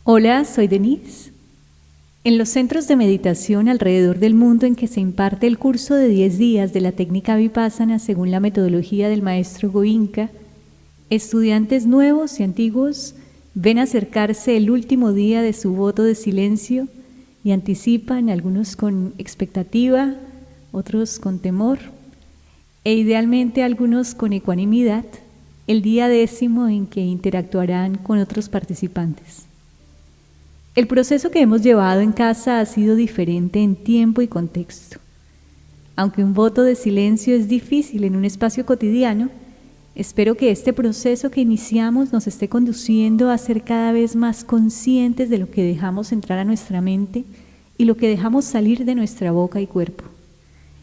Hola, soy Denise. En los centros de meditación alrededor del mundo en que se imparte el curso de 10 días de la técnica Vipassana según la metodología del maestro Goenka, estudiantes nuevos y antiguos ven acercarse el último día de su voto de silencio y anticipan, algunos con expectativa, otros con temor e idealmente algunos con ecuanimidad, el día 10º en que interactuarán con otros participantes. El proceso que hemos llevado en casa ha sido diferente en tiempo y contexto. Aunque un voto de silencio es difícil en un espacio cotidiano, espero que este proceso que iniciamos nos esté conduciendo a ser cada vez más conscientes de lo que dejamos entrar a nuestra mente y lo que dejamos salir de nuestra boca y cuerpo,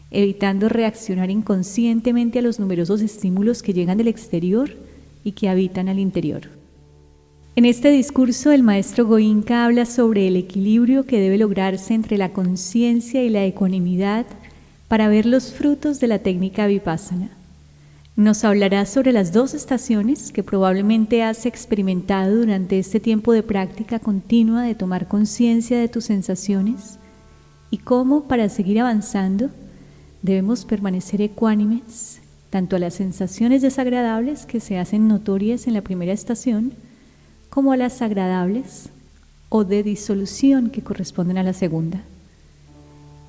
evitando reaccionar inconscientemente a los numerosos estímulos que llegan del exterior y que habitan al interior. En este discurso, el maestro Goenka habla sobre el equilibrio que debe lograrse entre la conciencia y la ecuanimidad para ver los frutos de la técnica Vipassana. Nos hablará sobre las 2 estaciones que probablemente has experimentado durante este tiempo de práctica continua de tomar conciencia de tus sensaciones y cómo, para seguir avanzando, debemos permanecer ecuánimes tanto a las sensaciones desagradables que se hacen notorias en la primera estación como a las agradables o de disolución que corresponden a la segunda.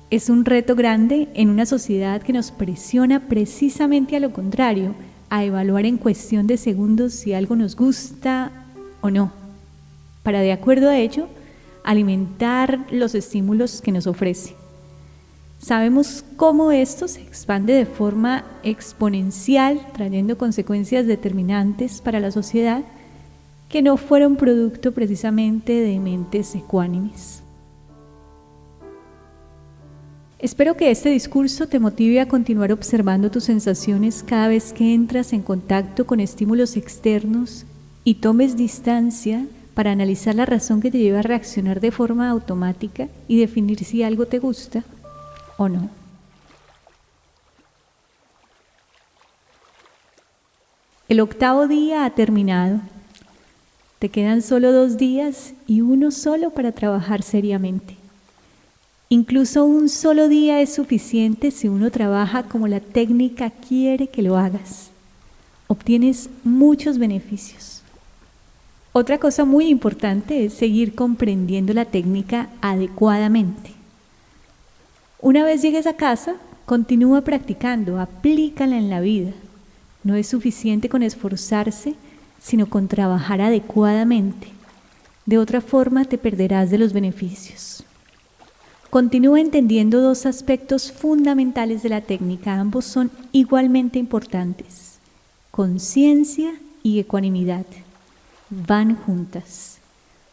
Es un reto grande en una sociedad que nos presiona precisamente a lo contrario, a evaluar en cuestión de segundos si algo nos gusta o no, para de acuerdo a ello, alimentar los estímulos que nos ofrece. Sabemos cómo esto se expande de forma exponencial, trayendo consecuencias determinantes para la sociedad que no fueron producto precisamente de mentes ecuánimes. Espero que este discurso te motive a continuar observando tus sensaciones cada vez que entras en contacto con estímulos externos y tomes distancia para analizar la razón que te lleva a reaccionar de forma automática y definir si algo te gusta o no. El 8º día ha terminado. Te quedan solo 2 días y uno solo para trabajar seriamente. Incluso un solo día es suficiente si uno trabaja como la técnica quiere que lo hagas. Obtienes muchos beneficios. Otra cosa muy importante es seguir comprendiendo la técnica adecuadamente. Una vez llegues a casa, continúa practicando, aplícala en la vida. No es suficiente con esforzarse, sino con trabajar adecuadamente. De otra forma te perderás de los beneficios. Continúa entendiendo 2 aspectos fundamentales de la técnica, ambos son igualmente importantes: conciencia y ecuanimidad. Van juntas.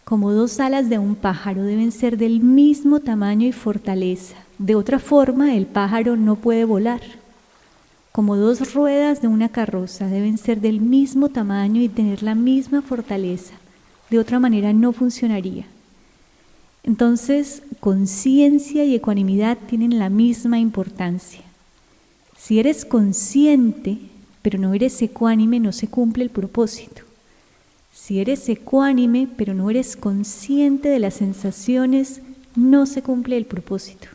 Como 2 alas de un pájaro deben ser del mismo tamaño y fortaleza, de otra forma el pájaro no puede volar. Como 2 ruedas de una carroza deben ser del mismo tamaño y tener la misma fortaleza, de otra manera no funcionaría. Entonces, conciencia y ecuanimidad tienen la misma importancia. Si eres consciente, pero no eres ecuánime, no se cumple el propósito. Si eres ecuánime, pero no eres consciente de las sensaciones, no se cumple el propósito.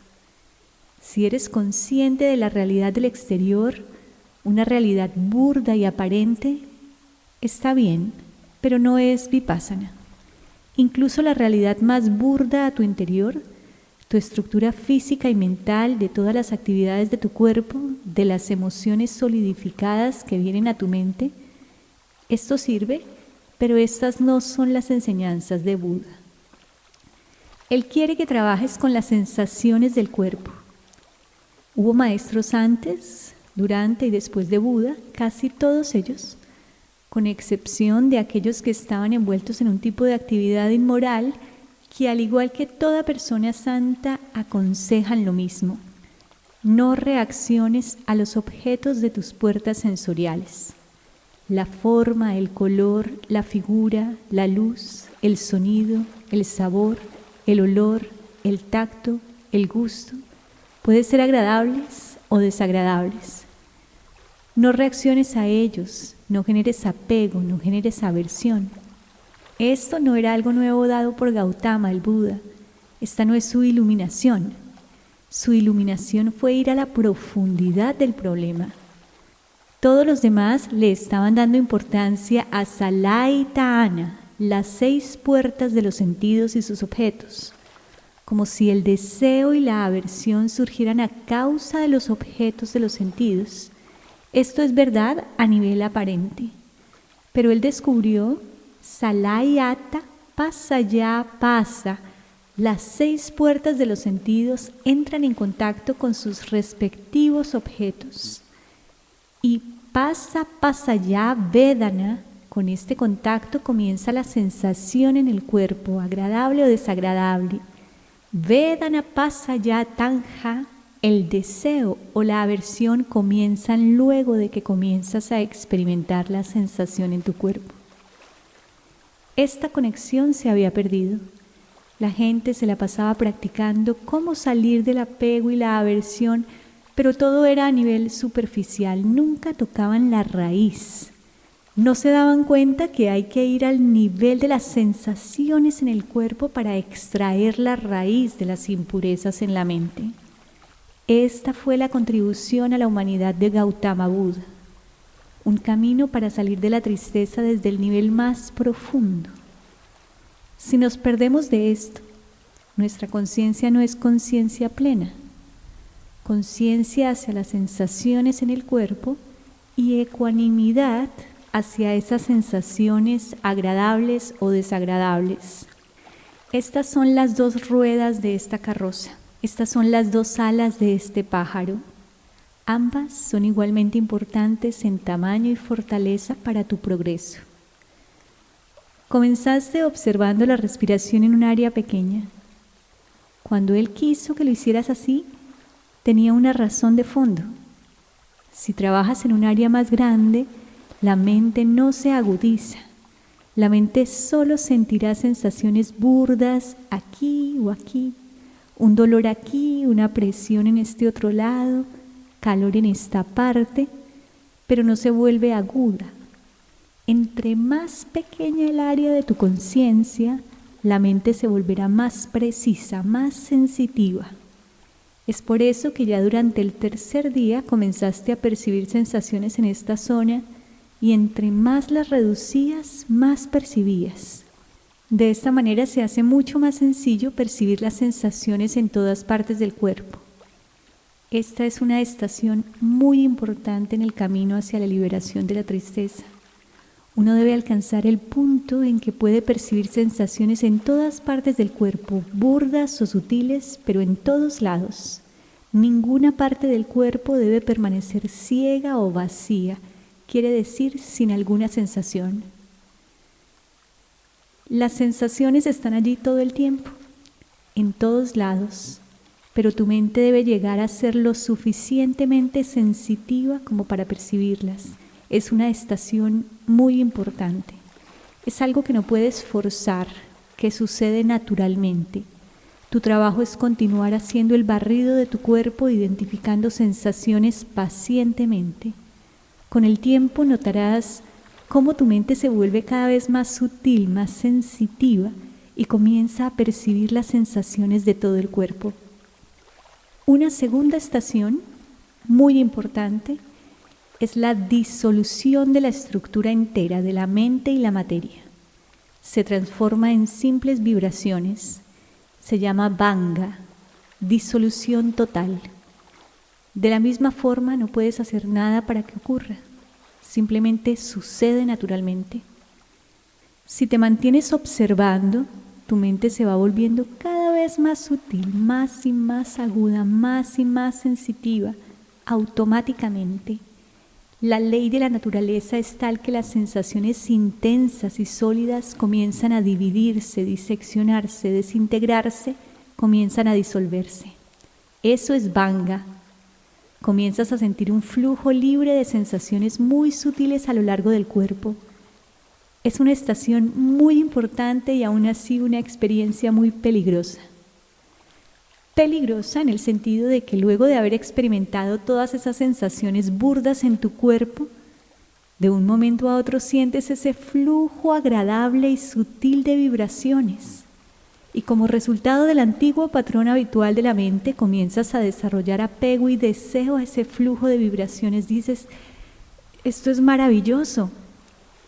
Si eres consciente de la realidad del exterior, una realidad burda y aparente, está bien, pero no es Vipassana. Incluso la realidad más burda a tu interior, tu estructura física y mental de todas las actividades de tu cuerpo, de las emociones solidificadas que vienen a tu mente, esto sirve, pero estas no son las enseñanzas de Buda. Él quiere que trabajes con las sensaciones del cuerpo. Hubo maestros antes, durante y después de Buda, casi todos ellos, con excepción de aquellos que estaban envueltos en un tipo de actividad inmoral, que al igual que toda persona santa aconsejan lo mismo: no reacciones a los objetos de tus puertas sensoriales. La forma, el color, la figura, la luz, el sonido, el sabor, el olor, el tacto, el gusto, pueden ser agradables o desagradables. No reacciones a ellos, no generes apego, no generes aversión. Esto no era algo nuevo dado por Gautama, el Buda. Esta no es su iluminación. Su iluminación fue ir a la profundidad del problema. Todos los demás le estaban dando importancia a Salaitana, las 6 puertas de los sentidos y sus objetos, como si el deseo y la aversión surgieran a causa de los objetos de los sentidos. Esto es verdad a nivel aparente, pero él descubrió Salayata Pasaya Pasa. Las 6 puertas de los sentidos entran en contacto con sus respectivos objetos. Y Pasaya Vedana, con este contacto comienza la sensación en el cuerpo, agradable o desagradable. Vedana Pasaya Tanja, el deseo o la aversión comienzan luego de que comienzas a experimentar la sensación en tu cuerpo. Esta conexión se había perdido. La gente se la pasaba practicando cómo salir del apego y la aversión, pero todo era a nivel superficial, nunca tocaban la raíz. No se daban cuenta que hay que ir al nivel de las sensaciones en el cuerpo para extraer la raíz de las impurezas en la mente. Esta fue la contribución a la humanidad de Gautama Buda, un camino para salir de la tristeza desde el nivel más profundo. Si nos perdemos de esto, nuestra conciencia no es conciencia plena, conciencia hacia las sensaciones en el cuerpo y ecuanimidad hacia esas sensaciones agradables o desagradables. Estas son las 2 ruedas de esta carroza, estas son las 2 alas de este pájaro. Ambas son igualmente importantes en tamaño y fortaleza para tu progreso. Comenzaste observando la respiración en un área pequeña. Cuando él quiso que lo hicieras así, tenía una razón de fondo. Si trabajas en un área más grande, la mente no se agudiza. La mente solo sentirá sensaciones burdas aquí o aquí, un dolor aquí, una presión en este otro lado, calor en esta parte, pero no se vuelve aguda. Entre más pequeña el área de tu conciencia, la mente se volverá más precisa, más sensitiva. Es por eso que ya durante el 3er día comenzaste a percibir sensaciones en esta zona y entre más las reducías, más percibías. De esta manera se hace mucho más sencillo percibir las sensaciones en todas partes del cuerpo. Esta es una estación muy importante en el camino hacia la liberación de la tristeza. Uno debe alcanzar el punto en que puede percibir sensaciones en todas partes del cuerpo, burdas o sutiles, pero en todos lados. Ninguna parte del cuerpo debe permanecer ciega o vacía, quiere decir sin alguna sensación. Las sensaciones están allí todo el tiempo, en todos lados, pero tu mente debe llegar a ser lo suficientemente sensitiva como para percibirlas. Es una estación muy importante. Es algo que no puedes forzar, que sucede naturalmente. Tu trabajo es continuar haciendo el barrido de tu cuerpo, identificando sensaciones pacientemente. Con el tiempo notarás cómo tu mente se vuelve cada vez más sutil, más sensitiva y comienza a percibir las sensaciones de todo el cuerpo. Una segunda estación muy importante es la disolución de la estructura entera de la mente y la materia. Se transforma en simples vibraciones. Se llama Vanga, disolución total. De la misma forma no puedes hacer nada para que ocurra. Simplemente sucede naturalmente. Si te mantienes observando, tu mente se va volviendo cada vez más sutil, más y más aguda, más y más sensitiva, automáticamente. La ley de la naturaleza es tal que las sensaciones intensas y sólidas comienzan a dividirse, diseccionarse, desintegrarse, comienzan a disolverse. Eso es Vanga. Comienzas a sentir un flujo libre de sensaciones muy sutiles a lo largo del cuerpo. Es una estación muy importante y aún así una experiencia muy peligrosa. Peligrosa en el sentido de que luego de haber experimentado todas esas sensaciones burdas en tu cuerpo, De un momento a otro sientes ese flujo agradable y sutil de vibraciones. Y como resultado del antiguo patrón habitual de la mente, comienzas a desarrollar apego y deseo a ese flujo de vibraciones. Dices, esto es maravilloso.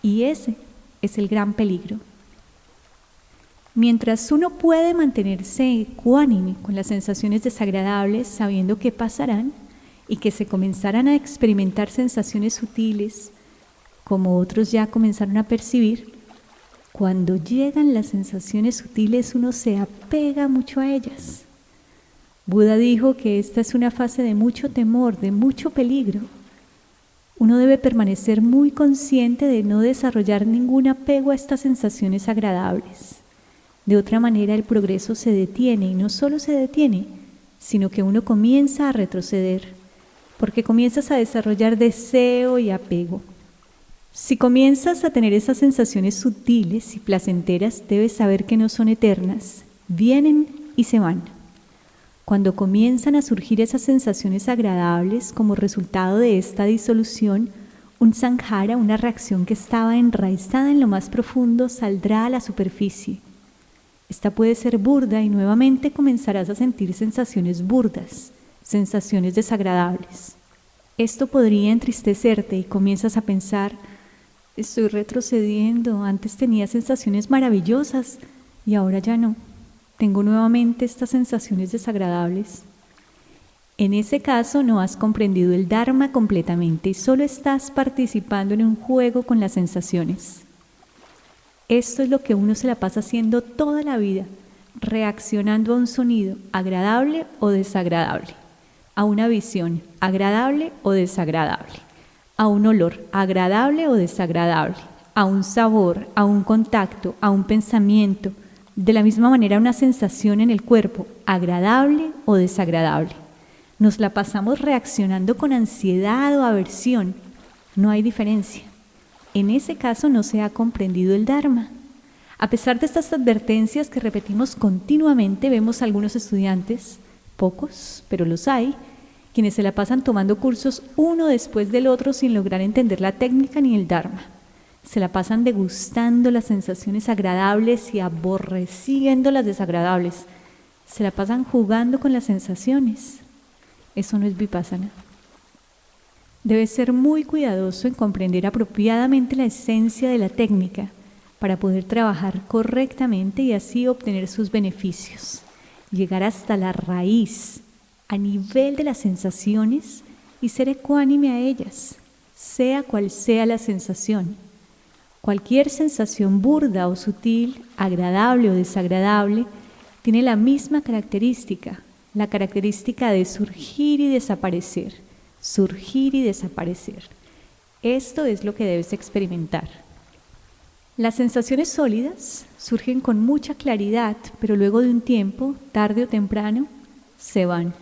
Y ese es el gran peligro. Mientras uno puede mantenerse ecuánime con las sensaciones desagradables, sabiendo que pasarán y que se comenzarán a experimentar sensaciones sutiles, como otros ya comenzaron a percibir, cuando llegan las sensaciones sutiles uno se apega mucho a ellas. Buda dijo que esta es una fase de mucho temor, de mucho peligro. Uno debe permanecer muy consciente de no desarrollar ningún apego a estas sensaciones agradables. De otra manera el progreso se detiene, y no solo se detiene, sino que uno comienza a retroceder, porque comienzas a desarrollar deseo y apego. Si comienzas a tener esas sensaciones sutiles y placenteras, debes saber que no son eternas, vienen y se van. Cuando comienzan a surgir esas sensaciones agradables como resultado de esta disolución, un sankhara, una reacción que estaba enraizada en lo más profundo, saldrá a la superficie. Esta puede ser burda y nuevamente comenzarás a sentir sensaciones burdas, sensaciones desagradables. Esto podría entristecerte y comienzas a pensar, estoy retrocediendo, antes tenía sensaciones maravillosas y ahora ya no. Tengo nuevamente estas sensaciones desagradables. En ese caso no has comprendido el Dharma completamente y solo estás participando en un juego con las sensaciones. Esto es lo que uno se la pasa haciendo toda la vida, reaccionando a un sonido agradable o desagradable, a una visión agradable o desagradable, a un olor agradable o desagradable, a un sabor, a un contacto, a un pensamiento, de la misma manera una sensación en el cuerpo, agradable o desagradable. Nos la pasamos reaccionando con ansiedad o aversión, no hay diferencia. En ese caso no se ha comprendido el Dharma. A pesar de estas advertencias que repetimos continuamente, vemos algunos estudiantes, pocos, pero los hay, quienes se la pasan tomando cursos uno después del otro sin lograr entender la técnica ni el Dharma. Se la pasan degustando las sensaciones agradables y aborreciendo las desagradables. Se la pasan jugando con las sensaciones. Eso no es vipassana. Debes ser muy cuidadoso en comprender apropiadamente la esencia de la técnica para poder trabajar correctamente y así obtener sus beneficios. Llegar hasta la raíz, a nivel de las sensaciones y ser ecuánime a ellas, sea cual sea la sensación. Cualquier sensación burda o sutil, agradable o desagradable, tiene la misma característica, la característica de surgir y desaparecer, surgir y desaparecer. Esto es lo que debes experimentar. Las sensaciones sólidas surgen con mucha claridad, pero luego de un tiempo, tarde o temprano, se van.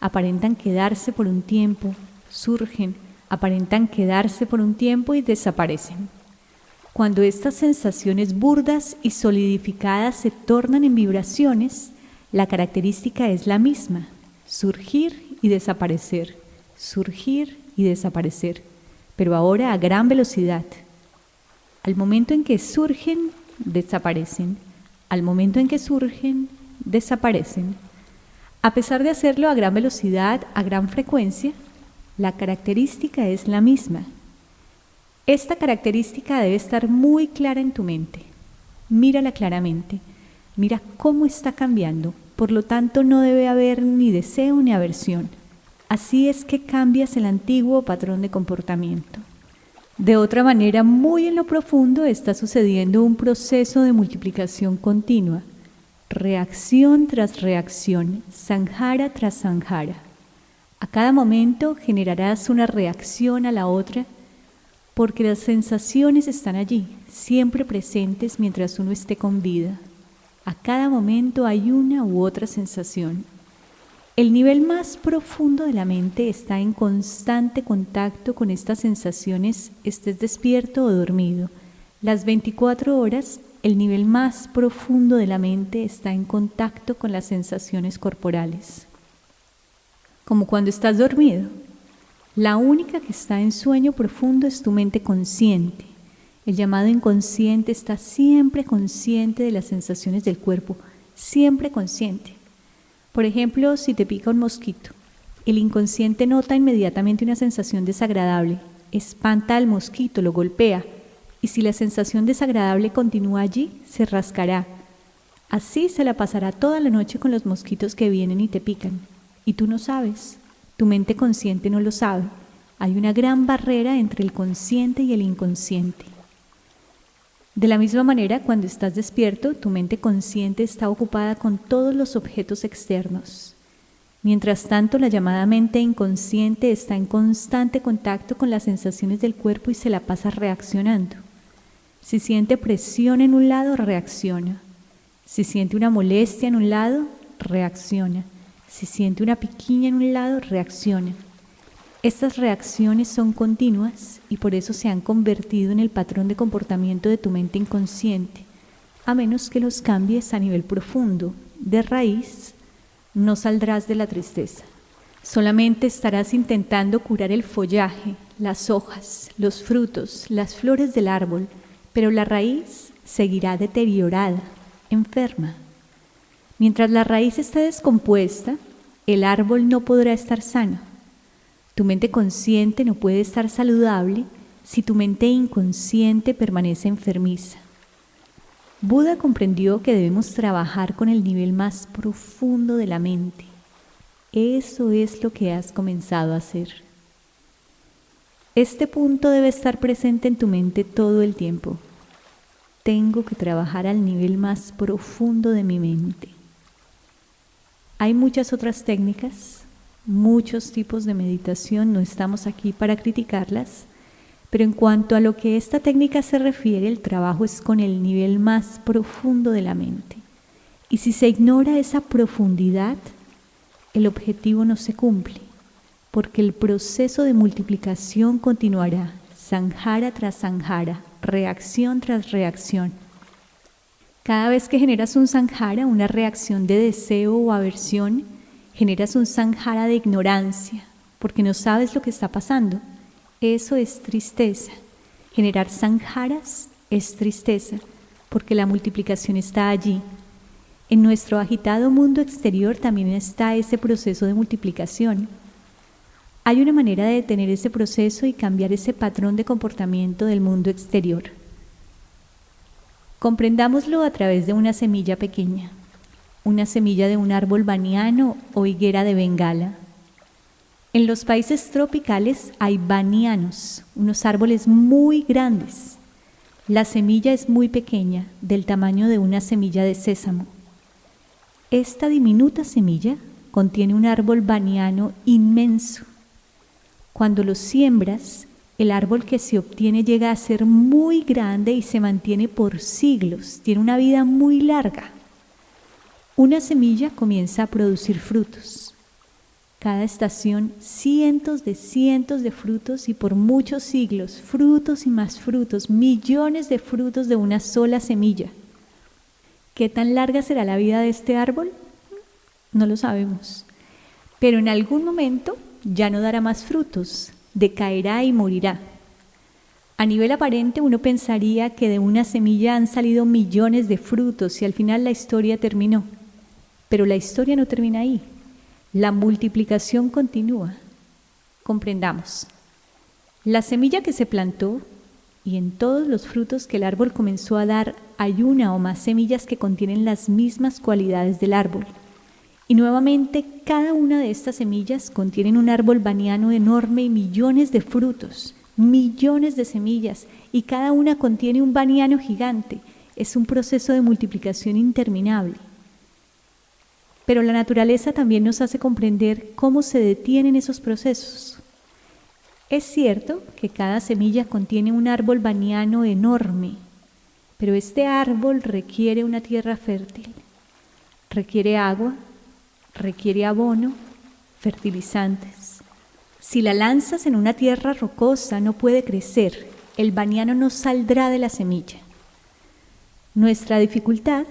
Aparentan quedarse por un tiempo, surgen, aparentan quedarse por un tiempo y desaparecen. Cuando estas sensaciones burdas y solidificadas se tornan en vibraciones, la característica es la misma, surgir y desaparecer, surgir y desaparecer, pero ahora a gran velocidad. Al momento en que surgen, desaparecen. Al momento en que surgen, desaparecen. A pesar de hacerlo a gran velocidad, a gran frecuencia, la característica es la misma. Esta característica debe estar muy clara en tu mente. Mírala claramente. Mira cómo está cambiando. Por lo tanto, no debe haber ni deseo ni aversión. Así es que cambias el antiguo patrón de comportamiento. De otra manera, muy en lo profundo está sucediendo un proceso de multiplicación continua. Reacción tras reacción, sankhara tras sankhara. A cada momento generarás una reacción a la otra, porque las sensaciones están allí, siempre presentes mientras uno esté con vida. A cada momento hay una u otra sensación. El nivel más profundo de la mente está en constante contacto con estas sensaciones, estés despierto o dormido. Las 24 horas, el nivel más profundo de la mente está en contacto con las sensaciones corporales. Como cuando estás dormido. La única que está en sueño profundo es tu mente consciente. El llamado inconsciente está siempre consciente de las sensaciones del cuerpo, siempre consciente. Por ejemplo, si te pica un mosquito, el inconsciente nota inmediatamente una sensación desagradable, espanta al mosquito, lo golpea, y si la sensación desagradable continúa allí, se rascará. Así se la pasará toda la noche con los mosquitos que vienen y te pican, y tú no sabes. Tu mente consciente no lo sabe. Hay una gran barrera entre el consciente y el inconsciente. De la misma manera, cuando estás despierto, tu mente consciente está ocupada con todos los objetos externos. Mientras tanto, la llamada mente inconsciente está en constante contacto con las sensaciones del cuerpo y se la pasa reaccionando. Si siente presión en un lado, reacciona. Si siente una molestia en un lado, reacciona. Si siente una piquiña en un lado, reacciona. Estas reacciones son continuas y por eso se han convertido en el patrón de comportamiento de tu mente inconsciente. A menos que los cambies a nivel profundo, de raíz, no saldrás de la tristeza. Solamente estarás intentando curar el follaje, las hojas, los frutos, las flores del árbol, pero la raíz seguirá deteriorada, enferma. Mientras la raíz esté descompuesta, el árbol no podrá estar sano. Tu mente consciente no puede estar saludable si tu mente inconsciente permanece enfermiza. Buda comprendió que debemos trabajar con el nivel más profundo de la mente. Eso es lo que has comenzado a hacer. Este punto debe estar presente en tu mente todo el tiempo. Tengo que trabajar al nivel más profundo de mi mente. Hay muchas otras técnicas, muchos tipos de meditación, no estamos aquí para criticarlas, pero en cuanto a lo que esta técnica se refiere, el trabajo es con el nivel más profundo de la mente. Y si se ignora esa profundidad, el objetivo no se cumple, porque el proceso de multiplicación continuará, sanjara tras sanjara, reacción tras reacción. Cada vez que generas un sanjara, una reacción de deseo o aversión, generas un sanjara de ignorancia, porque no sabes lo que está pasando. Eso es tristeza. Generar sanjaras es tristeza, porque la multiplicación está allí. En nuestro agitado mundo exterior también está ese proceso de multiplicación. Hay una manera de detener ese proceso y cambiar ese patrón de comportamiento del mundo exterior. Comprendámoslo a través de una semilla pequeña, una semilla de un árbol baniano o higuera de Bengala. En los países tropicales hay banianos, unos árboles muy grandes. La semilla es muy pequeña, del tamaño de una semilla de sésamo. Esta diminuta semilla contiene un árbol baniano inmenso. Cuando lo siembras, el árbol que se obtiene llega a ser muy grande y se mantiene por siglos, tiene una vida muy larga. Una semilla comienza a producir frutos. Cada estación, cientos de frutos y por muchos siglos, frutos y más frutos, millones de frutos de una sola semilla. ¿Qué tan larga será la vida de este árbol? No lo sabemos. Pero en algún momento ya no dará más frutos, decaerá y morirá. A nivel aparente uno pensaría que de una semilla han salido millones de frutos y al final la historia terminó. Pero la historia no termina ahí. La multiplicación continúa. Comprendamos. La semilla que se plantó y en todos los frutos que el árbol comenzó a dar hay una o más semillas que contienen las mismas cualidades del árbol. Y nuevamente cada una de estas semillas contienen un árbol baniano enorme y millones de frutos, millones de semillas, y cada una contiene un baniano gigante. Es un proceso de multiplicación interminable. Pero la naturaleza también nos hace comprender cómo se detienen esos procesos. Es cierto que cada semilla contiene un árbol baniano enorme, pero este árbol requiere una tierra fértil, requiere agua, requiere abono, fertilizantes. Si la lanzas en una tierra rocosa no puede crecer, el baniano no saldrá de la semilla. Nuestra dificultad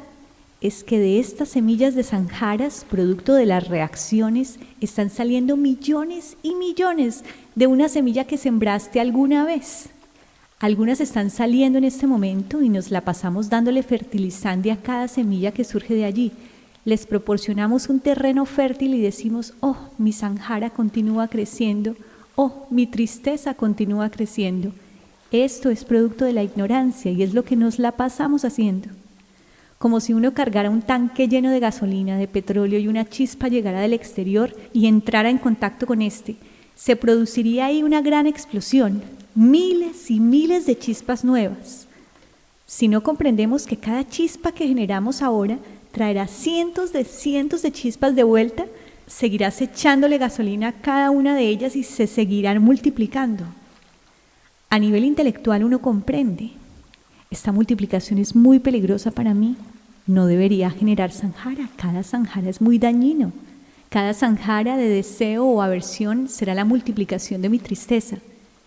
es que de estas semillas de sanjaras, producto de las reacciones, están saliendo millones y millones de una semilla que sembraste alguna vez. Algunas están saliendo en este momento y nos la pasamos dándole fertilizante a cada semilla que surge de allí. Les proporcionamos un terreno fértil y decimos, oh, mi sanjara continúa creciendo, oh, mi tristeza continúa creciendo. Esto es producto de la ignorancia y es lo que nos la pasamos haciendo. Como si uno cargara un tanque lleno de gasolina, de petróleo y una chispa llegara del exterior y entrara en contacto con este. Se produciría ahí una gran explosión, miles y miles de chispas nuevas. Si no comprendemos que cada chispa que generamos ahora traerá cientos de chispas de vuelta, seguirás echándole gasolina a cada una de ellas y se seguirán multiplicando. A nivel intelectual uno comprende, esta multiplicación es muy peligrosa para mí, no debería generar sanjara, cada sanjara es muy dañino. Cada sanjara de deseo o aversión será la multiplicación de mi tristeza.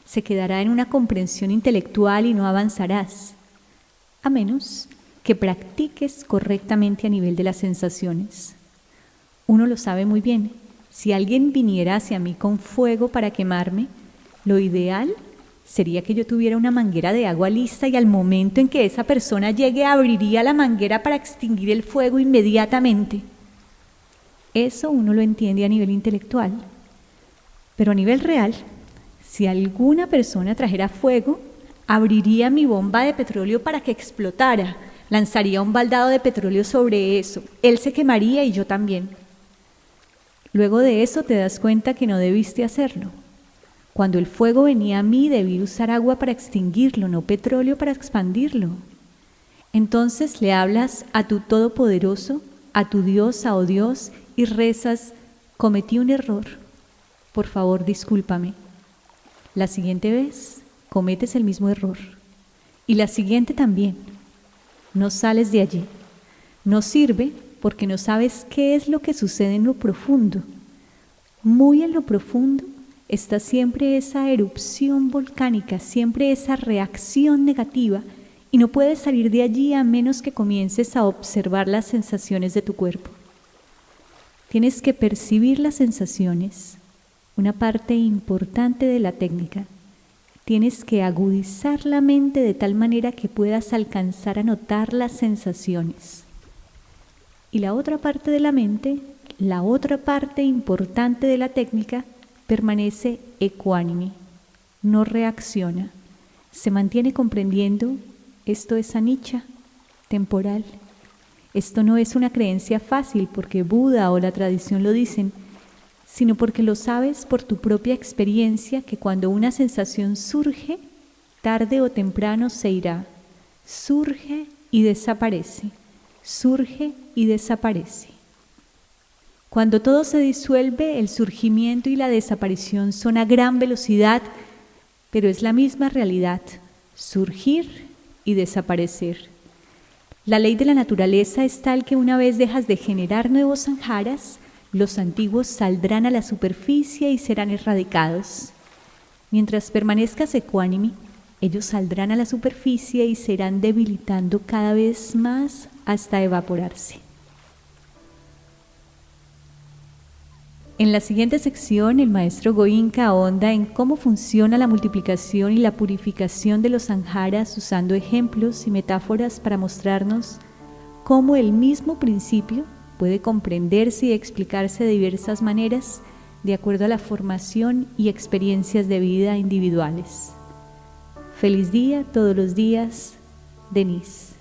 Se quedará en una comprensión intelectual y no avanzarás, a menos que practiques correctamente a nivel de las sensaciones. Uno lo sabe muy bien. Si alguien viniera hacia mí con fuego para quemarme, lo ideal sería que yo tuviera una manguera de agua lista y al momento en que esa persona llegue abriría la manguera para extinguir el fuego inmediatamente. Eso uno lo entiende a nivel intelectual, pero a nivel real, si alguna persona trajera fuego, abriría mi bomba de petróleo para que explotara, lanzaría un baldado de petróleo sobre eso, él se quemaría y yo también. Luego de eso te das cuenta que no debiste hacerlo. Cuando el fuego venía a mí, debí usar agua para extinguirlo, no petróleo para expandirlo. Entonces le hablas a tu Todopoderoso, a tu diosa o Dios, y rezas, cometí un error, por favor discúlpame. La siguiente vez cometes el mismo error, y la siguiente también. No sales de allí. No sirve porque no sabes qué es lo que sucede en lo profundo. Muy en lo profundo está siempre esa erupción volcánica, siempre esa reacción negativa, y no puedes salir de allí a menos que comiences a observar las sensaciones de tu cuerpo. Tienes que percibir las sensaciones, una parte importante de la técnica. Tienes que agudizar la mente de tal manera que puedas alcanzar a notar las sensaciones. Y la otra parte de la mente, la otra parte importante de la técnica, permanece ecuánime, no reacciona, se mantiene comprendiendo, esto es anicca, temporal. Esto no es una creencia fácil porque Buda o la tradición lo dicen, sino porque lo sabes por tu propia experiencia que cuando una sensación surge, tarde o temprano se irá, surge y desaparece, surge y desaparece. Cuando todo se disuelve, el surgimiento y la desaparición son a gran velocidad, pero es la misma realidad, surgir y desaparecer. La ley de la naturaleza es tal que una vez dejas de generar nuevos sanjaras, los antiguos saldrán a la superficie y serán erradicados. Mientras permanezcas ecuánime, ellos saldrán a la superficie y se irán debilitando cada vez más hasta evaporarse. En la siguiente sección, el maestro Goenka ahonda en cómo funciona la multiplicación y la purificación de los sanjaras usando ejemplos y metáforas para mostrarnos cómo el mismo principio puede comprenderse y explicarse de diversas maneras de acuerdo a la formación y experiencias de vida individuales. Feliz día todos los días, Denise.